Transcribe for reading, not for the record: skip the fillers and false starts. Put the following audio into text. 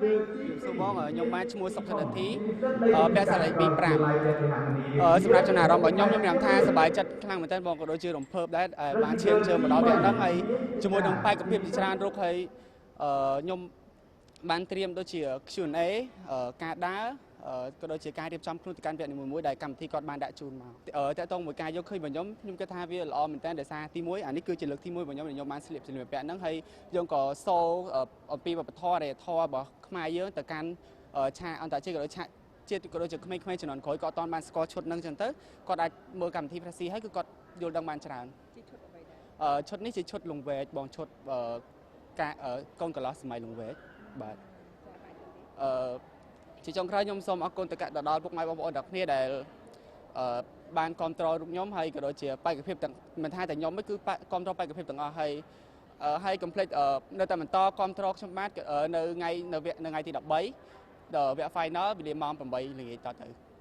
សូមបងខ្ញុំបានឈ្មោះសុកសិទ្ធិពាក់សាឡេង25សម្រាប់ចំណារអារម្មណ៍របស់ខ្ញុំខ្ញុំថាសប្បាយចិត្តខ្លាំងមែនទែនបងក៏ដូចជារំភើបដែរបានឈានជើងមកដល់វគ្គហ្នឹងហើយជាមួយនឹងបេក្ខភាពជាច្រើនរូបហើយខ្ញុំបានត្រៀមដូចជា Q&A ការដើរក៏ដូចជាការរៀបចំខ្លួនទៅកាន់វគ្គនីមួយៗដែលកម្មវិធីគាត់បានដាក់ជូនមកតើតោងមួយការយកឃើញរបស់ខ្ញុំគិតថាវាល្អមែនតើដោយសារទី1អានេះគឺជាលើកទី1របស់ខ្ញុំបានស្លៀកសម្លៀកបំពាក់ហ្នឹងហើយយើងក៏សូអំពីវប្បធម៌អរិយធម៌របស់ខ្មែរយើងទៅកាន់ឆាកអន្តរជាតិក៏ដូចឆាកជាតិក៏ដូចជាក្មេងៗជំនាន់ក្រោយក៏អត់ទាន់បានស្គាល់ឈុតហ្នឹងអញ្ចឹងទៅគាត់អាចមើលកម្មវិធី Pressy ហើយគឺគាត់យល់ដឹងបានច្រើនឈុតនេះជាឈុតលង្វែកបងឈុតការកូនកន្លោះសម័យលង្វែកបាទជាចុងក្រោយខ្ញុំសូមអរគុណទៅដល់ពុកម៉ែបងប្អូនទាំងគ្នាដែលបានគ្រប់គ្រងរូបខ្ញុំហើយក៏ដូចជាបេក្ខភាពទាំងមិនថាតែខ្ញុំទេគឺគ្រប់គ្រងបេក្ខភាពទាំងអស់ហើយកុំភ្លេចនៅតែបន្តគ្រប់គ្រងខ្ញុំបាទនៅថ្ងៃទី13ដល់វគ្គ final វេលាម៉ោង8ល្ងាចតទៅបាទ